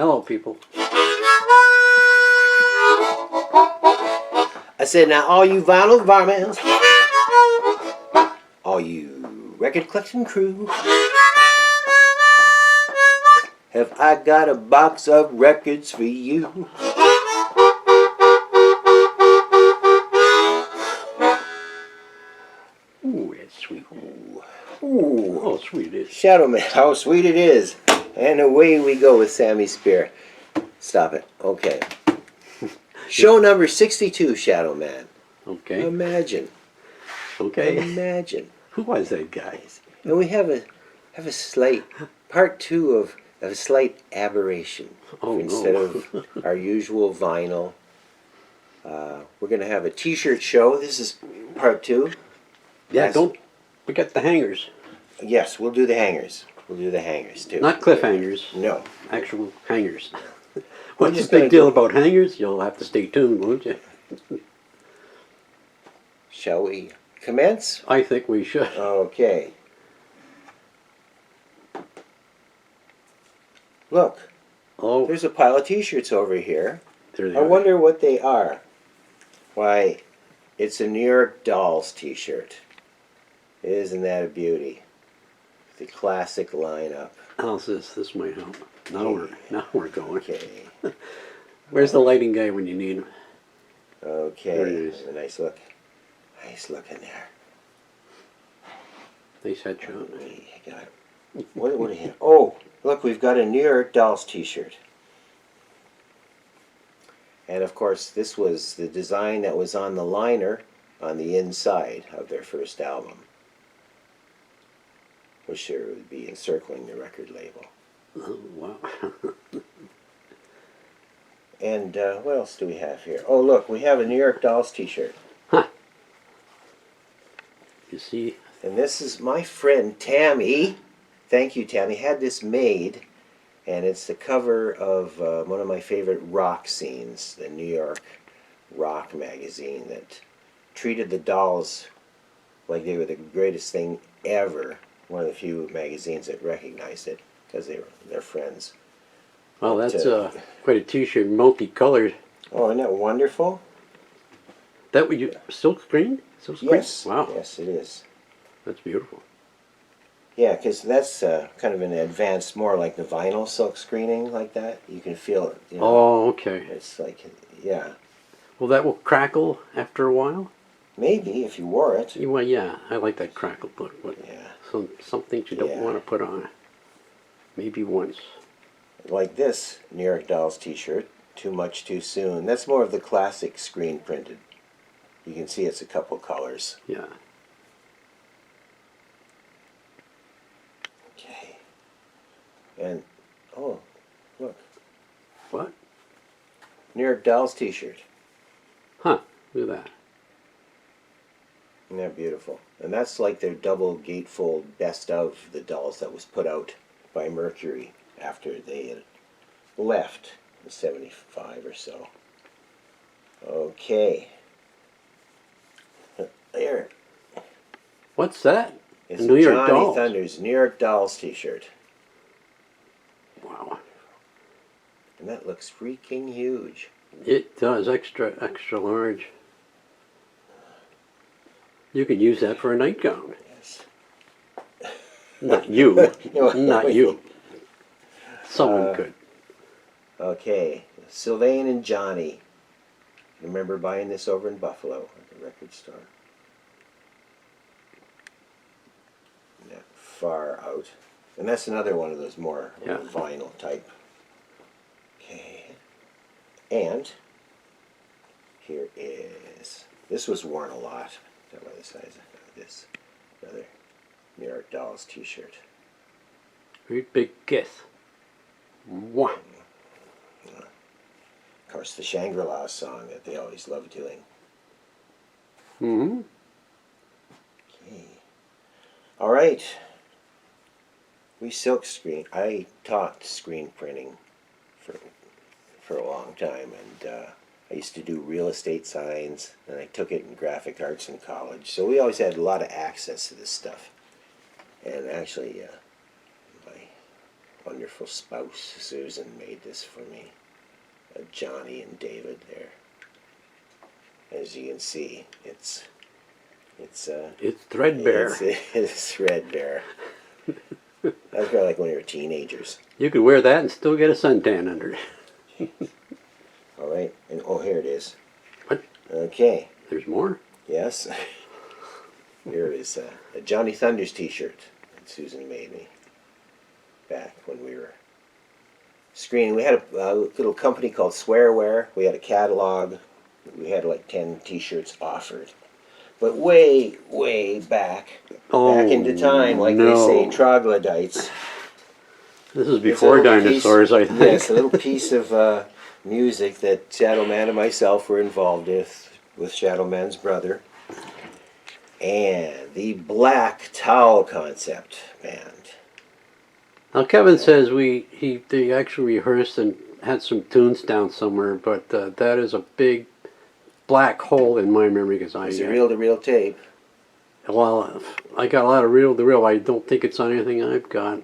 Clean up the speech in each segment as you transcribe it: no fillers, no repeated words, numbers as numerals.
Hello, people. I said, now all you vinyl varmints, all you record collection crew, have I got a box of records for you? Ooh, that's sweet. Ooh. Oh, sweet it is. Shadow Man, how sweet it is. And away we go with Sammy Spear. Stop it. Okay. Show number 62, Shadow Man. Okay. Imagine. Okay. Imagine. Who was that guy? And we have a slight part 2 of a slight aberration. Oh, Instead no. of our usual vinyl, we're going to have a T-shirt show. This is part 2. Yeah, don't forget the hangers. Yes, we'll do the hangers. We'll do the hangers too. Not cliffhangers. No. Actual hangers. What's just the big gonna deal do- about hangers? You'll have to stay tuned, won't you? Shall we commence? I think we should. Okay. Look, Oh, there's a pile of T-shirts over here. there they I are. wonder what they are. Why, it's a New York Dolls T-shirt. Isn't that a beauty? The classic lineup. How's this? This might help. Now we're going. Okay. Where's the lighting guy when you need him? Okay. There it is. A nice look. Nice look in there. Nice headshot. We got what do we have? Oh, look, we've got a New York Dolls T-shirt. And of course, this was the design that was on the liner on the inside of their first album, which there would be encircling the record label. Oh, wow. And what else do we have here? Oh, look, we have a New York Dolls T-shirt. You see? And this is my friend Tammy. Thank you, Tammy. Had this made, and it's the cover of one of my favorite rock scenes, the New York Rock magazine that treated the Dolls like they were the greatest thing ever. One of the few magazines that recognized it because they were their friends. Well, that's quite a T-shirt, multicolored. Oh, isn't that wonderful? That would you silk screen? Silk screen? Yes. Wow, Yes, it is. that's beautiful. Yeah, because that's kind of an advanced, more like the vinyl silk screening like that. You can feel it. You know, Oh, okay. it's like, yeah. Well, that will crackle after a while. Maybe if you wore it. Well, yeah, I like that crackle look, but Yeah. some things you don't Yeah. want to put on. Maybe once. Like this New York Dolls T-shirt, Too Much Too Soon. That's more of the classic screen printed. You can see it's a couple colors. Yeah. Okay. And oh, look, What? New York Dolls T-shirt. Huh? Look at that. Isn't that beautiful? And that's like their double gatefold best of the Dolls that was put out by Mercury after they had left in '75 or so. Okay. There. What's that? It's New a York Johnny Dolls. Thunder's New York Dolls T-shirt. Wow. And that looks freaking huge. It does. Extra large. You could use that for a nightgown. Yes. Not you. No, Not you. Someone could. Okay. Sylvain and Johnny. Remember buying this over in Buffalo at the record store. That far out. And that's another one of those more Yeah. vinyl type. Okay. And here is, this was worn a lot. Tell by the size of this. Another New York Dolls T-shirt. Great big kiss. Mwah. Of course, the Shangri-La song that they always love doing. Mm-hmm. Okay. All right. We silk screen. I taught screen printing for a long time, and I used to do real estate signs, and I took it in graphic arts in college. So we always had a lot of access to this stuff. And actually, wonderful spouse, Susan, made this for me. Johnny and David there. As you can see, it's threadbare. It's threadbare. That's probably like when you were teenagers. You could wear that and still get a suntan under it. All right, and oh, here it is. What? Okay. There's more? Yes. Here is a Johnny Thunders T-shirt that Susan made me back when we were screening. We had a little company called Swearwear. We had a catalog. We had like 10 T-shirts offered. But way, way back into time, like they say, troglodytes. This is before dinosaurs, I think. Yes, a little piece of music that Shadow Man and myself were involved with Shadow Man's brother. And the Black Towel Concept Band. Now Kevin says they actually rehearsed and had some tunes down somewhere, but that is a big black hole in my memory because It's a reel-to-reel tape. Well, I got a lot of reel-to-reel. I don't think it's on anything I've got.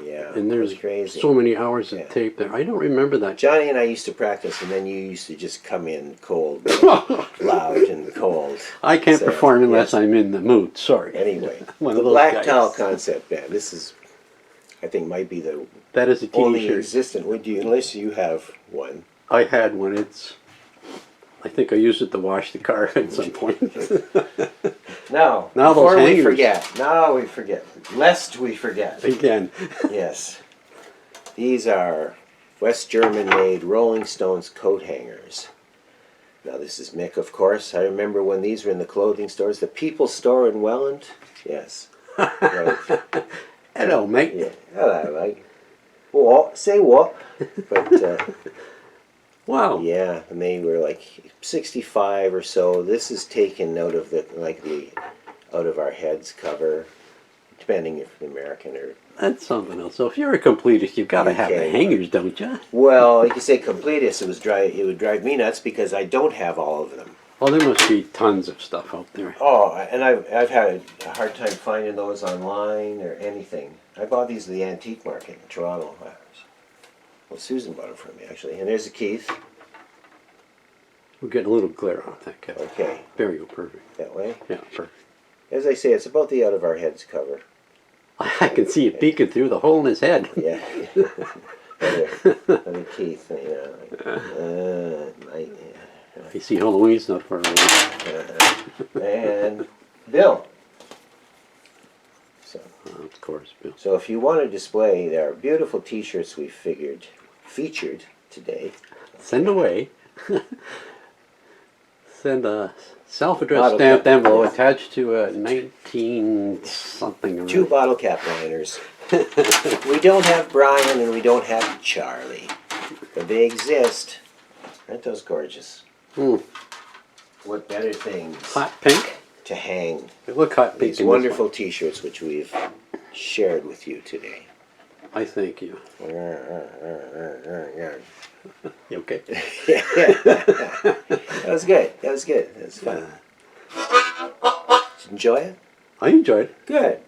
Yeah, and there's crazy. So many hours of tape there. I don't remember that. Johnny and I used to practice, and then you used to just come in cold, loud and cold. I can't perform unless I'm in the mood. Sorry. Anyway, the Black Towel Concept Band. This is, I think, might be the that is a only T-shirt. existent. Would you, unless you have one? I had one. I think I used it to wash the car at some point. Now before we forget. Now we forget. Lest we forget. Again. Yes. These are West German-made Rolling Stones coat hangers. Now this is Mick, of course. I remember when these were in the clothing stores. The People's Store in Welland. Yes. Right. Hello, mate. Yeah. Hello, mate. What? Say what? But wow. Yeah, and they were like 65 or so. This is taken out of the Out of Our Heads cover, depending if it's American or. That's something else. So if you're a completist, you've got to have the hangers, don't you? Well, you could say completist. It would drive me nuts because I don't have all of them. Well, there must be tons of stuff out there. Oh, and I've had a hard time finding those online or anything. I bought these at the antique market in Toronto. Well, Susan bought them for me, actually. And there's a Keith. We're getting a little glare off that, Kevin. Okay. There you go, perfect. That way? Yeah, perfect. As I say, it's about the Out of Our Heads cover. I can see it peeking through the hole in his head. Yeah. Another Keith, you know. You see Halloween's not far away. And Bill. So, of course, Bill. So if you want to display their beautiful T-shirts we featured today. Send away. Send a self-addressed stamped envelope attached to a 19-something. 2 bottle cap liners. We don't have Brian and we don't have Charlie. But they exist. Aren't those gorgeous? Mm. What better things Hot pink? to hang They look hot pink. these wonderful T-shirts which we've shared with you today. I thank you. You okay? That was good. That was good. That was fun. Did you enjoy it? I enjoyed it. Good.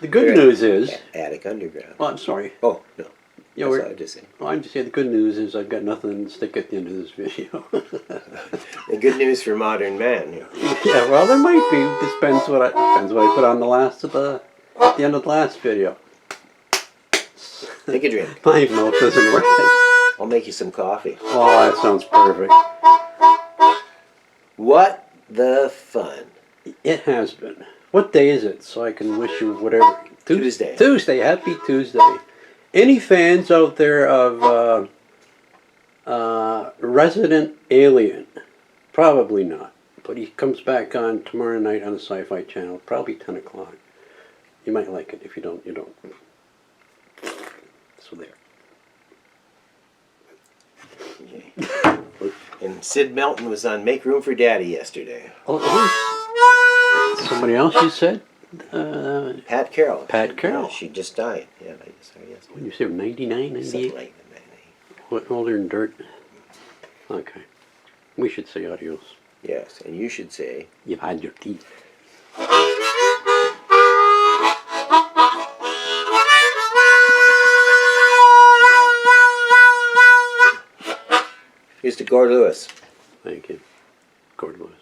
The good news is... Attic Underground. Oh, I'm sorry. Oh, no. Yeah, That's all I just said. Well, I'm just saying the good news is I've got nothing to stick at the end of this video. The good news for modern man. Yeah, well, there might be. Depends what I put on at the end of the last video. Take a drink. My mouth doesn't work. I'll make you some coffee. Oh, that sounds perfect. What the fun. It has been. What day is it? So I can wish you whatever. Tuesday. Tuesday. Happy Tuesday. Any fans out there of Resident Alien? Probably not. But he comes back on tomorrow night on the Sci-Fi Channel, probably 10 o'clock. You might like it. If you don't, you don't. So there. Okay. And Sid Melton was on Make Room for Daddy yesterday. Oh, somebody else you said? Pat Carroll. Pat Carroll. She just died. Yeah, I just saw yesterday. When you say 99, 98? Something like that. What, older than dirt? Okay. We should say adios. Yes, and you should say... You've had your teeth. Here's to Gord Lewis. Thank you. Gordon Lewis.